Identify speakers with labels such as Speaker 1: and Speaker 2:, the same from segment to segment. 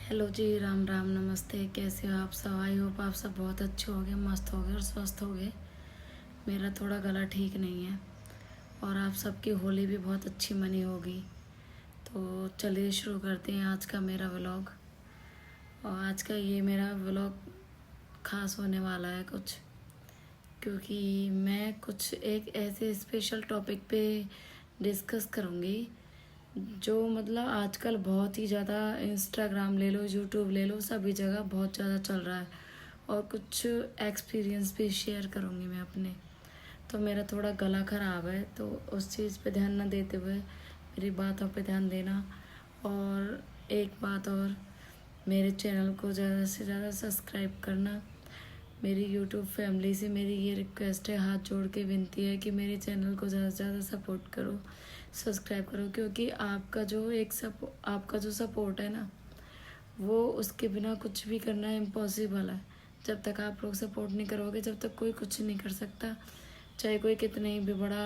Speaker 1: Hello जी, राम राम, नमस्ते। कैसे हो आप सब? आई होप आप सब बहुत अच्छे होगे, मस्त होगे और स्वस्थ होगे। मेरा थोड़ा गला ठीक नहीं है और आप सबकी होली भी बहुत अच्छी मनी होगी। तो चलिए शुरू करते हैं आज का मेरा व्लॉग। और आज का ये मेरा व्लॉग खास होने वाला है कुछ, क्योंकि मैं कुछ एक ऐसे स्पेशल टॉपिक पे डिस्कस करूँगी जो मतलब आजकल बहुत ही ज़्यादा, इंस्टाग्राम ले लो, यूट्यूब ले लो, सभी जगह बहुत ज़्यादा चल रहा है। और कुछ एक्सपीरियंस भी शेयर करूँगी मैं अपने। तो मेरा थोड़ा गला ख़राब है, तो उस चीज़ पे ध्यान न देते हुए मेरी बातों पे ध्यान देना। और एक बात और, मेरे चैनल को ज़्यादा से ज़्यादा सब्सक्राइब करना। मेरी यूट्यूब फैमिली से मेरी ये रिक्वेस्ट है, हाथ जोड़ के विनती है कि मेरे चैनल को ज़्यादा से ज़्यादा सपोर्ट करो, सब्सक्राइब करो। क्योंकि आपका जो सपोर्ट है ना, वो उसके बिना कुछ भी करना इम्पॉसिबल है। जब तक आप लोग सपोर्ट नहीं करोगे, जब तक कोई कुछ नहीं कर सकता। चाहे कोई कितने ही भी बड़ा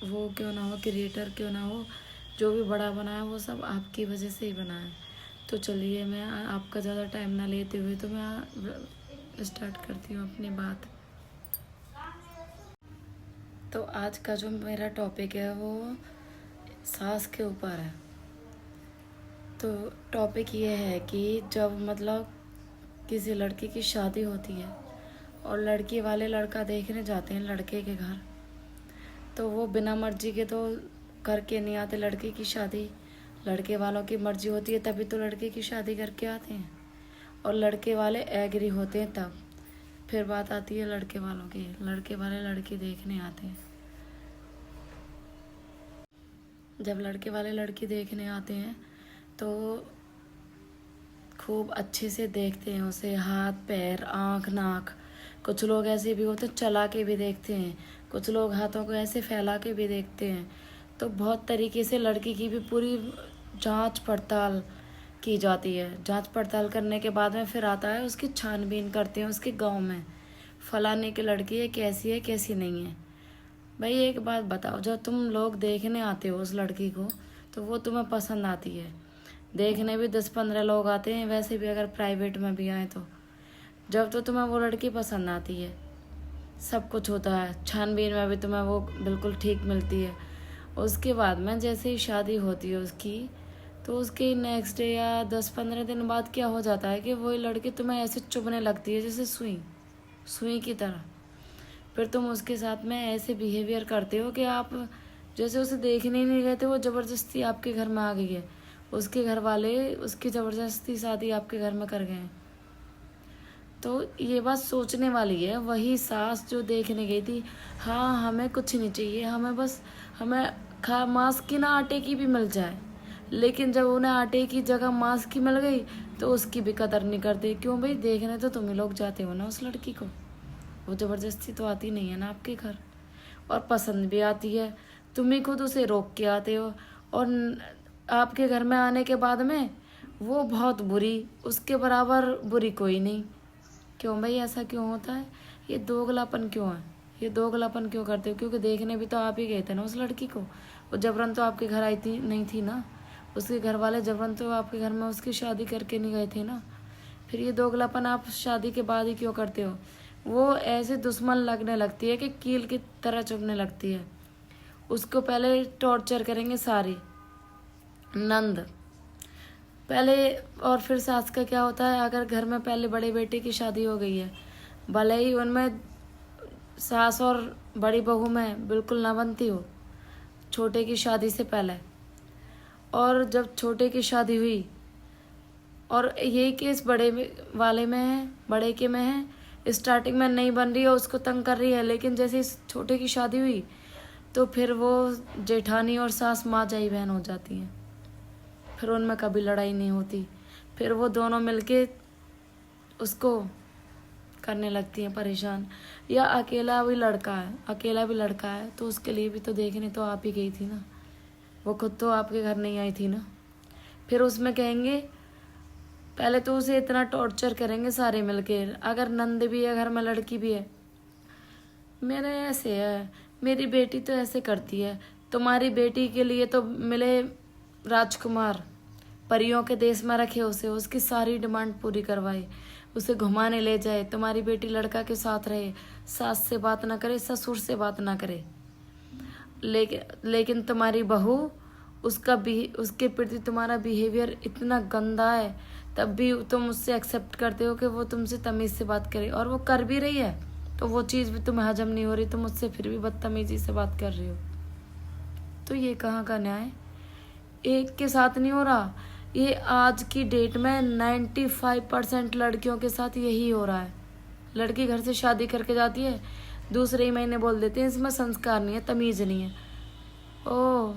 Speaker 1: वो क्यों ना हो, क्रिएटर क्यों ना हो, जो भी बड़ा बना है वो सब आपकी वजह से ही बना है। तो चलिए, मैं आपका ज़्यादा टाइम ना लेते हुए तो मैं स्टार्ट करती हूँ अपनी बात। तो आज का जो मेरा टॉपिक है वो सास के ऊपर है। तो टॉपिक ये है कि जब मतलब किसी लड़की की शादी होती है और लड़की वाले लड़का देखने जाते हैं लड़के के घर, तो वो बिना मर्जी के तो करके नहीं आते लड़के की शादी। लड़के वालों की मर्जी होती है तभी तो लड़के की शादी करके आते हैं, और लड़के वाले एग्री होते हैं तब। फिर बात आती है लड़के वालों की, लड़के वाले लड़की देखने आते हैं। जब लड़के वाले लड़की देखने आते हैं तो खूब अच्छे से देखते हैं उसे, हाथ पैर आँख नाक। कुछ लोग ऐसे भी होते हैं चला के भी देखते हैं, कुछ लोग हाथों को ऐसे फैला के भी देखते हैं। तो बहुत तरीके से लड़की की भी पूरी जांच पड़ताल की जाती है। जांच पड़ताल करने के बाद में फिर आता है उसकी छानबीन करते हैं उसके गांव में, फलाने की लड़की है कैसी नहीं है। भाई एक बात बताओ, जब तुम लोग देखने आते हो उस लड़की को तो वो तुम्हें पसंद आती है। देखने भी 10-15 लोग आते हैं, वैसे भी अगर प्राइवेट में भी आए तो जब तो तुम्हें वो लड़की पसंद आती है, सब कुछ होता है, छानबीन में भी तुम्हें वो बिल्कुल ठीक मिलती है। उसके बाद में जैसे ही शादी होती है उसकी, तो उसके नेक्स्ट डे या 10-15 दिन बाद क्या हो जाता है कि वही लड़की तुम्हें ऐसे चुभने लगती है जैसे सुई सुई की तरह। फिर तुम उसके साथ में ऐसे बिहेवियर करते हो कि आप जैसे उसे देखने ही नहीं गए थे, वो ज़बरदस्ती आपके घर में आ गई है। उसके घर वाले उसकी ज़बरदस्ती शादी आपके घर में कर गए हैं। तो ये बात सोचने वाली है। वही सास जो देखने गई थी, हाँ हमें कुछ नहीं चाहिए, हमें बस हमें खा मांस की ना आटे की भी मिल जाए। लेकिन जब उन्हें आटे की जगह मांस की मिल गई तो उसकी भी कदर नहीं करते। क्यों भाई, देखने तो तुम ही लोग जाते हो ना उस लड़की को, वो ज़बरदस्ती तो आती नहीं है ना आपके घर। और पसंद भी आती है, तुम ही खुद उसे रोक के आते हो। और आपके घर में आने के बाद में वो बहुत बुरी, उसके बराबर बुरी कोई नहीं। क्यों भाई, ऐसा क्यों होता है? ये दोगलापन क्यों है? ये दोगलापन क्यों करते हो? क्योंकि देखने भी तो आप ही गए थे ना उस लड़की को। वो जबरन तो आपके घर आई थी नहीं थी ना, उसके घर वाले जबरन तो आपके घर में उसकी शादी करके नहीं गए थे ना। फिर ये दोगलापन आप शादी के बाद ही क्यों करते हो? वो ऐसे दुश्मन लगने लगती है कि कील की तरह चुभने लगती है। उसको पहले टॉर्चर करेंगे सारी नंद पहले, और फिर सास का क्या होता है, अगर घर में पहले बड़े बेटे की शादी हो गई है, भले ही उनमें सास और बड़ी बहू में बिल्कुल ना बनती हो छोटे की शादी से पहले, और जब छोटे की शादी हुई, और यही केस वाले में है, बड़े के में है। स्टार्टिंग में नहीं बन रही है, उसको तंग कर रही है, लेकिन जैसे इस छोटे की शादी हुई तो फिर वो जेठानी और सास माँ जाई बहन हो जाती हैं। फिर उनमें कभी लड़ाई नहीं होती, फिर वो दोनों मिलके उसको करने लगती हैं परेशान। या अकेला भी लड़का है तो उसके लिए भी तो देखने तो आप ही गई थी ना, वो खुद तो आपके घर नहीं आई थी ना। फिर उसमें कहेंगे, पहले तो उसे इतना टॉर्चर करेंगे सारे मिलके, अगर नंद भी है घर में, लड़की भी है, मेरे ऐसे है, मेरी बेटी तो ऐसे करती है, तुम्हारी बेटी के लिए तो मिले राजकुमार, परियों के देश में रखे उसे, उसकी सारी डिमांड पूरी करवाए, उसे घुमाने ले जाए। तुम्हारी बेटी लड़का के साथ रहे, सास से बात ना करे, ससुर से बात ना करे, लेकिन तुम्हारी बहू उसके प्रति तुम्हारा बिहेवियर इतना गंदा है, तब भी तुम उससे एक्सेप्ट करते हो कि वो तुमसे तमीज़ से बात करे, और वो कर भी रही है तो वो चीज़ भी तुम्हें हजम नहीं हो रही, तुम उससे फिर भी बदतमीजी से बात कर रही हो। तो ये कहाँ का न्याय? एक के साथ नहीं हो रहा, ये आज की डेट में 95% लड़कियों के साथ यही हो रहा है। लड़की घर से शादी करके जाती है, दूसरे ही महीने बोल देते हैं इसमें संस्कार नहीं है, तमीज़ नहीं है। ओह,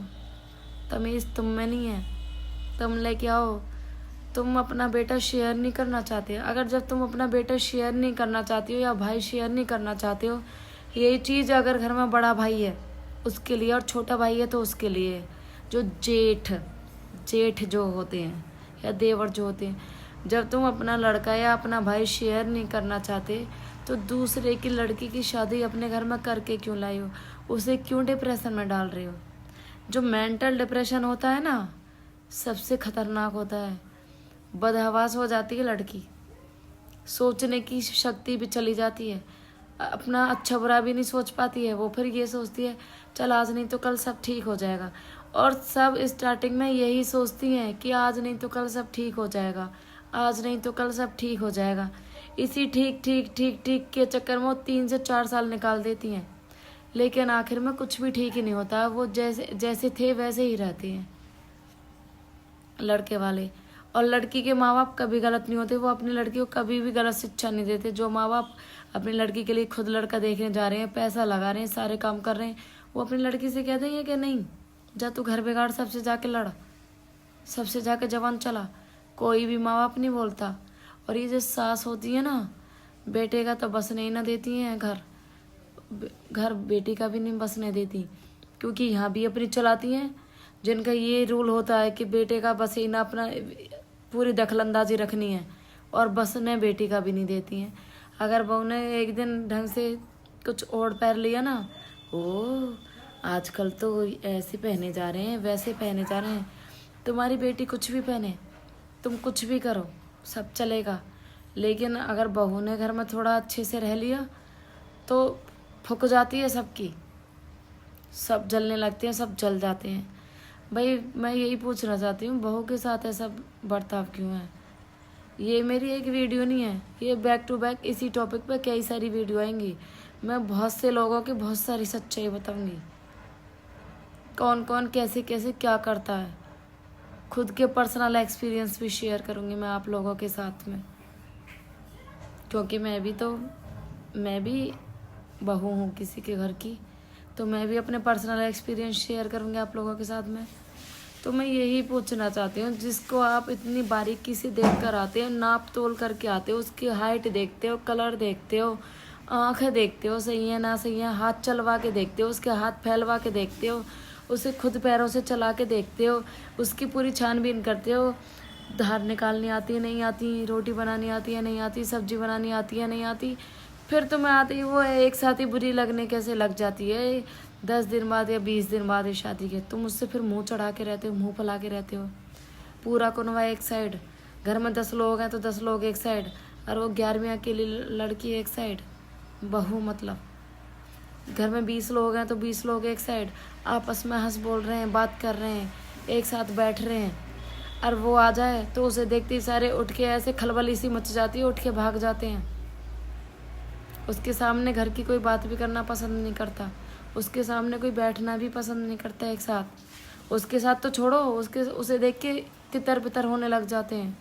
Speaker 1: तमीज़ तुम में नहीं है, तुम लेके आओ। तुम अपना बेटा शेयर नहीं करना चाहते। अगर जब तुम अपना बेटा शेयर नहीं करना चाहती हो या भाई शेयर नहीं करना चाहते हो, यही चीज़ अगर घर में बड़ा भाई है उसके लिए और छोटा भाई है तो उसके लिए, जो जेठ जो होते हैं या देवर जो होते हैं, जब तुम अपना लड़का या अपना भाई शेयर नहीं करना चाहते तो दूसरे की लड़की की शादी अपने घर में करके क्यों लाई हो? उसे क्यों डिप्रेशन में डाल रहे हो? जो मेंटल डिप्रेशन होता है ना, सबसे खतरनाक होता है। बदहवास हो जाती है लड़की, सोचने की शक्ति भी चली जाती है, अपना अच्छा बुरा भी नहीं सोच पाती है। वो फिर ये सोचती है चल आज नहीं तो कल सब ठीक हो जाएगा, और सब स्टार्टिंग में यही सोचती हैं कि आज नहीं तो कल सब ठीक हो जाएगा, आज नहीं तो कल सब ठीक हो जाएगा। इसी ठीक ठीक ठीक ठीक के चक्कर में वो 3 से 4 साल निकाल देती हैं, लेकिन आखिर में कुछ भी ठीक ही नहीं होता। वो जैसे थे वैसे ही रहते हैं लड़के वाले। और लड़की के माँ बाप कभी गलत नहीं होते, वो अपनी लड़की को कभी भी गलत शिक्षा नहीं देते। जो माँ बाप अपनी लड़की के लिए खुद लड़का देखने जा रहे हैं, पैसा लगा रहे हैं, सारे काम कर रहे हैं, वो अपनी लड़की से कह देंगे कि नहीं जा तू घर बिगाड़, सबसे जाके लड़, सबसे जाके जवान चला। कोई भी माँ बाप नहीं बोलता। और ये जो सास होती है ना, बेटे का तो बसने ही ना देती हैं घर बेटी का भी नहीं बसने देती, क्योंकि यहाँ भी अपनी चलाती हैं, जिनका ये रूल होता है कि बेटे का बस ही ना, अपना पूरी दखलंदाजी रखनी है, और बसने बेटी का भी नहीं देती हैं। अगर बहू ने एक दिन ढंग से कुछ ओढ़ पैर लिया ना, ओ आजकल तो ऐसे पहने जा रहे हैं, वैसे पहने जा रहे हैं। तुम्हारी बेटी कुछ भी पहने, तुम कुछ भी करो, सब चलेगा। लेकिन अगर बहू ने घर में थोड़ा अच्छे से रह लिया तो फूक जाती है सबकी, सब जलने लगते हैं, सब जल जाते हैं। भाई मैं यही पूछना चाहती हूँ, बहू के साथ ऐसा बर्ताव क्यों है? ये मेरी एक वीडियो नहीं है, ये बैक टू बैक इसी टॉपिक पे कई सारी वीडियो आएंगी। मैं बहुत से लोगों की बहुत सारी सच्चाई बताऊंगी, कौन कौन कैसे कैसे क्या करता है। खुद के पर्सनल एक्सपीरियंस भी शेयर करूंगी मैं आप लोगों के साथ में, क्योंकि मैं भी बहू हूँ किसी के घर की, तो मैं भी अपने पर्सनल एक्सपीरियंस शेयर करूंगी आप लोगों के साथ में। तो मैं यही पूछना चाहती हूँ, जिसको आप इतनी बारीकी से देख कर आते हो, नाप तोल करके आते हो, उसकी हाइट देखते हो, कलर देखते हो, आँखें देखते हो सही है ना सही है, हाथ चलवा के देखते हो, उसके हाथ फैलवा के देखते हो, उसे खुद पैरों से चला के देखते हो, उसकी पूरी छानबीन करते हो, धार निकालनी आती है नहीं आती, रोटी बनानी आती है नहीं आती, सब्जी बनानी आती है नहीं आती, फिर तुम्हें आती वो एक साथ ही बुरी लगने कैसे लग जाती है 10 दिन बाद या 20 दिन बाद शादी के। तुम उससे फिर मुंह चढ़ा के रहते हो, मुंह फैला के रहते हो, पूरा कुनवा एक साइड, घर में 10 लोग हैं तो 10 लोग एक साइड, और वो 11वीं अकेली लड़की एक साइड, बहू मतलब। घर में 20 लोग हैं तो 20 लोग एक साइड, आपस में हंस बोल रहे हैं, बात कर रहे हैं, एक साथ बैठ रहे हैं, और वो आ जाए तो उसे देखते ही सारे उठ के ऐसे खलबली सी मच जाती है, उठ के भाग जाते हैं। उसके सामने घर की कोई बात भी करना पसंद नहीं करता, उसके सामने कोई बैठना भी पसंद नहीं करता एक साथ। उसके साथ तो छोड़ो, उसे देख के तितर बितर होने लग जाते हैं।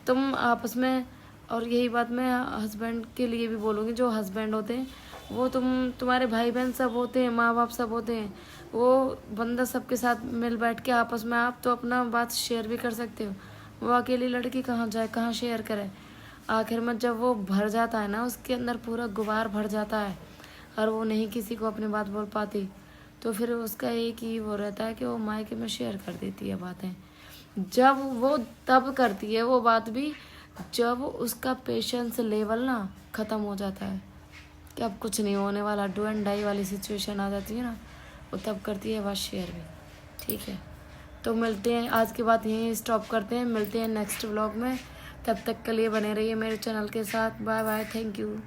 Speaker 1: तुम आपस में, और यही बात मैं हस्बैंड के लिए भी बोलूँगी, जो हस्बैंड होते हैं वो तुम्हारे भाई बहन सब होते हैं, माँ बाप सब होते हैं, वो बंदा सबके साथ मिल बैठ के आपस में आप तो अपना बात शेयर भी कर सकते हो। वो अकेली लड़की कहाँ जाए, कहाँ शेयर करे? आखिर में जब वो भर जाता है ना, उसके अंदर पूरा गुबार भर जाता है, और वो नहीं किसी को अपनी बात बोल पाती, तो फिर उसका एक ही वो रहता है कि वो मायके में शेयर कर देती है बातें। जब वो तब करती है वो बात भी जब उसका पेशेंस लेवल ना ख़त्म हो जाता है कि अब कुछ नहीं होने वाला, डू एंड डाई वाली सिचुएशन आ जाती है ना, वो तब करती है बात शेयर भी। ठीक है, तो मिलते हैं, आज की बात यहीं स्टॉप करते हैं, मिलते हैं नेक्स्ट व्लॉग में। तब तक के लिए बने रहिए मेरे चैनल के साथ। Bye bye, thank you.